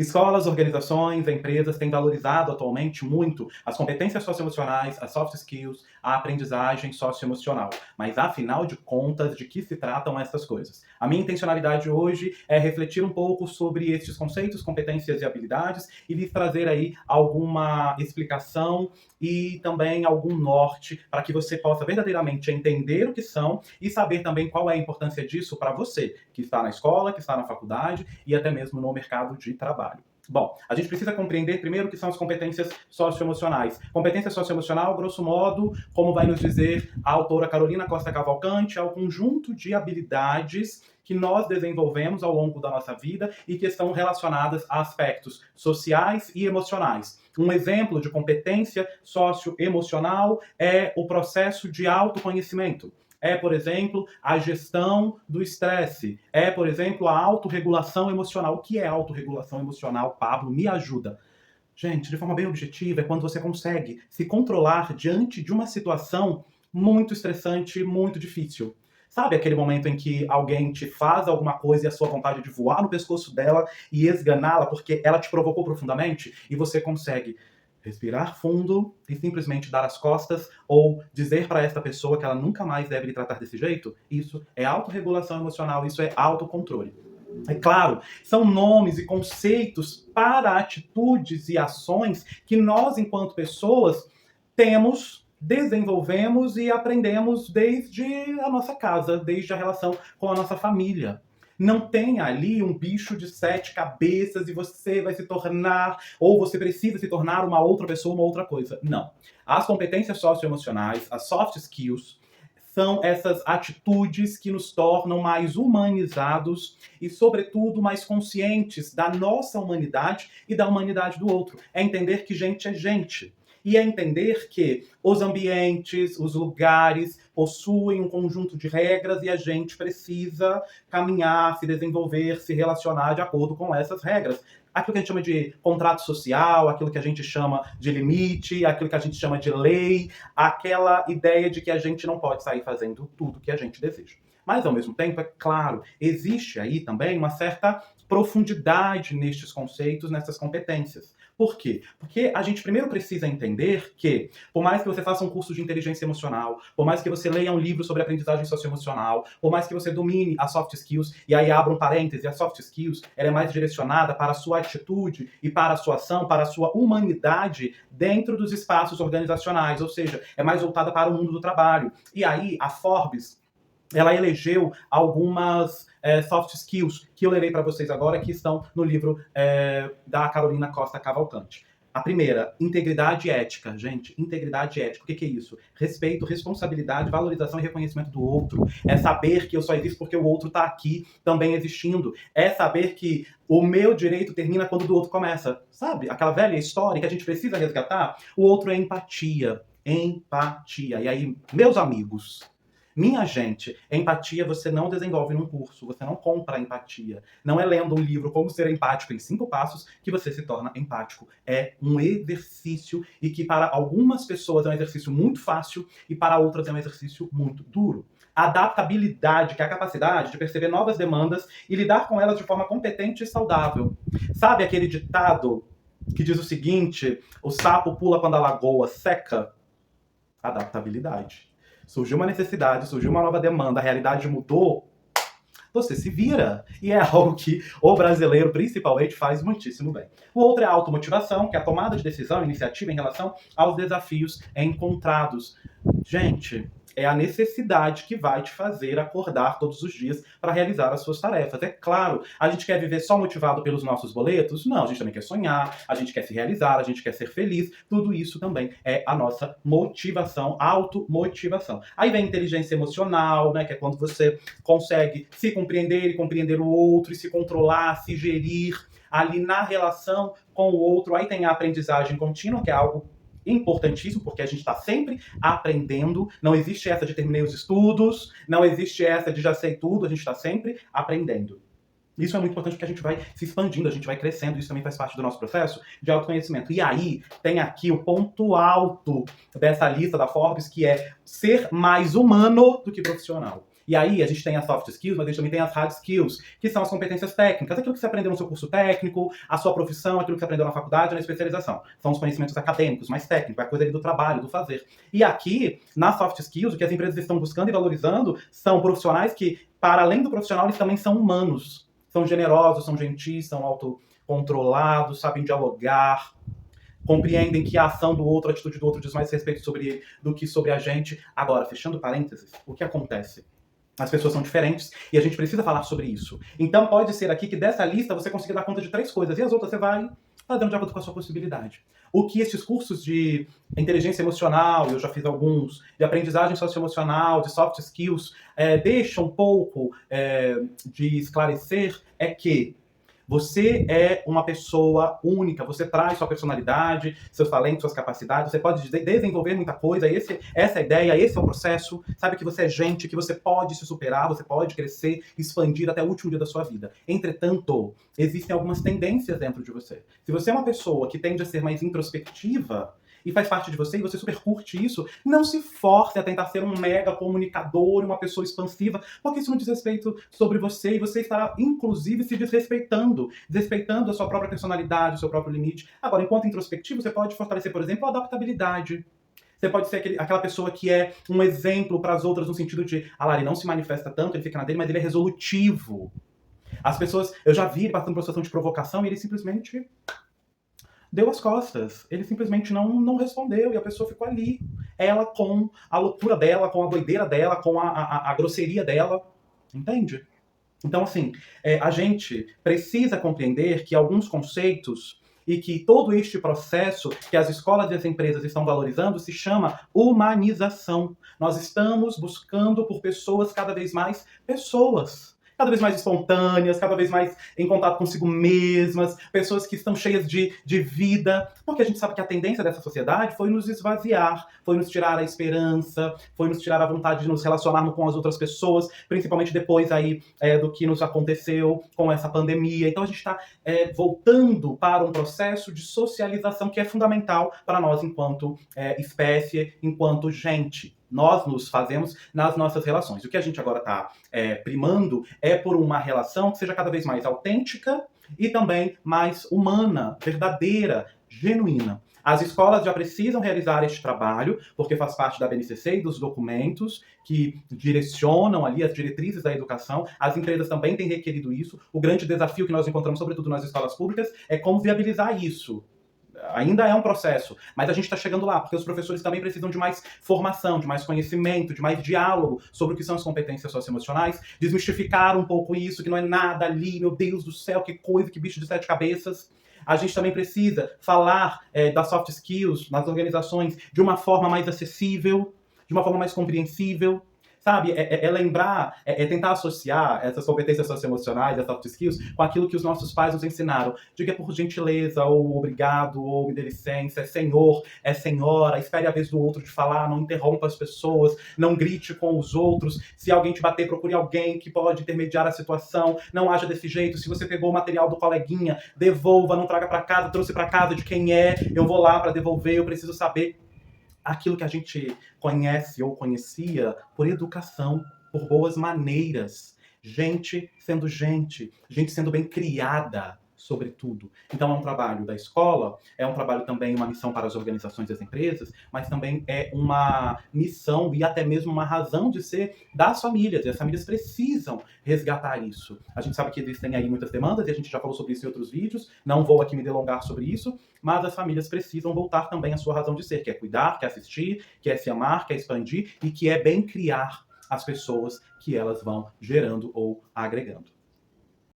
Escolas, organizações, empresas têm valorizado atualmente muito as competências socioemocionais, as soft skills, a aprendizagem socioemocional. Mas, afinal de contas, de que se tratam essas coisas? A minha intencionalidade hoje é refletir um pouco sobre estes conceitos, competências e habilidades e lhes trazer aí alguma explicação e também algum norte para que você possa verdadeiramente entender o que são e saber também qual é a importância disso para você, que está na escola, que está na faculdade e até mesmo no mercado de trabalho. Bom, a gente precisa compreender primeiro o que são as competências socioemocionais. Competência socioemocional, grosso modo, como vai nos dizer a autora Carolina Costa Cavalcante, é o conjunto de habilidades que nós desenvolvemos ao longo da nossa vida e que estão relacionadas a aspectos sociais e emocionais. Um exemplo de competência socioemocional é o processo de autoconhecimento. É, por exemplo, a gestão do estresse. É, por exemplo, a autorregulação emocional. O que é autorregulação emocional, Pablo? Me ajuda. Gente, de forma bem objetiva, é quando você consegue se controlar diante de uma situação muito estressante, muito difícil. Sabe aquele momento em que alguém te faz alguma coisa e a sua vontade de voar no pescoço dela e esganá-la porque ela te provocou profundamente? E você consegue respirar fundo e simplesmente dar as costas ou dizer para esta pessoa que ela nunca mais deve lhe tratar desse jeito? Isso é autorregulação emocional, isso é autocontrole. É claro, são nomes e conceitos para atitudes e ações que nós, enquanto pessoas, temos, desenvolvemos e aprendemos desde a nossa casa, desde a relação com a nossa família. Não tem ali um bicho de 7 cabeças e você vai se tornar, ou você precisa se tornar uma outra pessoa, uma outra coisa. Não. As competências socioemocionais, as soft skills, são essas atitudes que nos tornam mais humanizados e, sobretudo, mais conscientes da nossa humanidade e da humanidade do outro. É entender que gente é gente. E é entender que os ambientes, os lugares possuem um conjunto de regras e a gente precisa caminhar, se desenvolver, se relacionar de acordo com essas regras. Aquilo que a gente chama de contrato social, aquilo que a gente chama de limite, aquilo que a gente chama de lei, aquela ideia de que a gente não pode sair fazendo tudo que a gente deseja. Mas, ao mesmo tempo, é claro, existe aí também uma certa profundidade nestes conceitos, nessas competências. Por quê? Porque a gente primeiro precisa entender que, por mais que você faça um curso de inteligência emocional, por mais que você leia um livro sobre aprendizagem socioemocional, por mais que você domine as soft skills, e aí abra um parêntese, a soft skills ela é mais direcionada para a sua atitude e para a sua ação, para a sua humanidade dentro dos espaços organizacionais, ou seja, é mais voltada para o mundo do trabalho. E aí a Forbes, ela elegeu algumas soft skills que eu lerei para vocês agora, que estão no livro da Carolina Costa Cavalcante. A primeira, integridade ética. Gente, integridade ética. O que é isso? Respeito, responsabilidade, valorização e reconhecimento do outro. É saber que eu só existo porque o outro está aqui também existindo. É saber que o meu direito termina quando o do outro começa. Sabe? Aquela velha história que a gente precisa resgatar. O outro é empatia. Empatia. E aí, meus amigos, minha gente, empatia você não desenvolve num curso, você não compra empatia. Não é lendo um livro Como Ser Empático em 5 Passos que você se torna empático. É um exercício e que para algumas pessoas é um exercício muito fácil e para outras é um exercício muito duro. A adaptabilidade, que é a capacidade de perceber novas demandas e lidar com elas de forma competente e saudável. Sabe aquele ditado que diz o seguinte: o sapo pula quando a lagoa seca? Adaptabilidade. Surgiu uma necessidade, surgiu uma nova demanda, a realidade mudou, você se vira. E é algo que o brasileiro, principalmente, faz muitíssimo bem. O outro é a automotivação, que é a tomada de decisão, iniciativa em relação aos desafios encontrados. Gente, é a necessidade que vai te fazer acordar todos os dias para realizar as suas tarefas. É claro, a gente quer viver só motivado pelos nossos boletos? Não, a gente também quer sonhar, a gente quer se realizar, a gente quer ser feliz. Tudo isso também é a nossa motivação, automotivação. Aí vem a inteligência emocional, né, que é quando você consegue se compreender e compreender o outro, e se controlar, se gerir ali na relação com o outro. Aí tem a aprendizagem contínua, que é algo importantíssimo, porque a gente está sempre aprendendo. Não existe essa de terminei os estudos, não existe essa de já sei tudo, a gente está sempre aprendendo. Isso é muito importante porque a gente vai se expandindo, a gente vai crescendo, isso também faz parte do nosso processo de autoconhecimento. E aí, tem aqui o ponto alto dessa lista da Forbes, que é ser mais humano do que profissional. E aí a gente tem as soft skills, mas a gente também tem as hard skills, que são as competências técnicas, aquilo que você aprendeu no seu curso técnico, a sua profissão, aquilo que você aprendeu na faculdade, na especialização. São os conhecimentos acadêmicos, mais técnicos, a coisa ali do trabalho, do fazer. E aqui, nas soft skills, o que as empresas estão buscando e valorizando são profissionais que, para além do profissional, eles também são humanos. São generosos, são gentis, são autocontrolados, sabem dialogar, compreendem que a ação do outro, a atitude do outro diz mais respeito sobre ele do que sobre a gente. Agora, fechando parênteses, o que acontece? As pessoas são diferentes e a gente precisa falar sobre isso. Então pode ser aqui que dessa lista você consiga dar conta de 3 coisas e as outras você vai fazendo de acordo com a sua possibilidade. O que esses cursos de inteligência emocional, eu já fiz alguns, de aprendizagem socioemocional, de soft skills, deixam um pouco de esclarecer é que você é uma pessoa única, você traz sua personalidade, seus talentos, suas capacidades, você pode desenvolver muita coisa, essa é a ideia, esse é o processo, sabe que você é gente, que você pode se superar, você pode crescer, expandir até o último dia da sua vida. Entretanto, existem algumas tendências dentro de você. Se você é uma pessoa que tende a ser mais introspectiva, e faz parte de você, e você super curte isso, não se force a tentar ser um mega comunicador, uma pessoa expansiva, porque isso não diz respeito sobre você, e você está, inclusive, se desrespeitando a sua própria personalidade, o seu próprio limite. Agora, enquanto introspectivo, você pode fortalecer, por exemplo, a adaptabilidade. Você pode ser aquela pessoa que é um exemplo para as outras no sentido de, ele não se manifesta tanto, ele fica na dele, mas ele é resolutivo. As pessoas, eu já vi ele passando por uma situação de provocação e ele simplesmente deu as costas. Ele simplesmente não respondeu e a pessoa ficou ali. Ela com a loucura dela, com a doideira dela, com a grosseria dela. Entende? Então, assim, a gente precisa compreender que alguns conceitos e que todo este processo que as escolas e as empresas estão valorizando se chama humanização. Nós estamos buscando por pessoas cada vez mais pessoas. Cada vez mais espontâneas, cada vez mais em contato consigo mesmas, pessoas que estão cheias de vida, porque a gente sabe que a tendência dessa sociedade foi nos esvaziar, foi nos tirar a esperança, foi nos tirar a vontade de nos relacionarmos com as outras pessoas, principalmente depois aí do que nos aconteceu com essa pandemia. Então a gente está voltando para um processo de socialização que é fundamental para nós enquanto espécie, enquanto gente. Nós nos fazemos nas nossas relações. O que a gente agora está primando é por uma relação que seja cada vez mais autêntica e também mais humana, verdadeira, genuína. As escolas já precisam realizar este trabalho, porque faz parte da BNCC e dos documentos que direcionam ali as diretrizes da educação. As empresas também têm requerido isso. O grande desafio que nós encontramos, sobretudo nas escolas públicas, é como viabilizar isso. Ainda é um processo, mas a gente está chegando lá, porque os professores também precisam de mais formação, de mais conhecimento, de mais diálogo sobre o que são as competências socioemocionais, desmistificar um pouco isso, que não é nada ali, meu Deus do céu, que coisa, que bicho de 7 cabeças. A gente também precisa falar das soft skills nas organizações de uma forma mais acessível, de uma forma mais compreensível. Sabe, lembrar, tentar associar essas competências socioemocionais, essas soft skills, com aquilo que os nossos pais nos ensinaram. Diga por gentileza, ou obrigado, ou me dê licença, é senhor, é senhora, espere a vez do outro de falar, não interrompa as pessoas, não grite com os outros, se alguém te bater, procure alguém que pode intermediar a situação, não haja desse jeito, se você pegou o material do coleguinha, devolva, não traga para casa, trouxe para casa de quem é, eu vou lá para devolver, eu preciso saber aquilo que a gente conhece ou conhecia por educação, por boas maneiras, gente sendo bem criada, sobretudo. Então é um trabalho da escola, é um trabalho também, uma missão para as organizações e as empresas, mas também é uma missão e até mesmo uma razão de ser das famílias, e as famílias precisam resgatar isso. A gente sabe que existem aí muitas demandas, e a gente já falou sobre isso em outros vídeos, não vou aqui me delongar sobre isso, mas as famílias precisam voltar também à sua razão de ser, que é cuidar, que é assistir, que é se amar, que é expandir, e que é bem criar as pessoas que elas vão gerando ou agregando.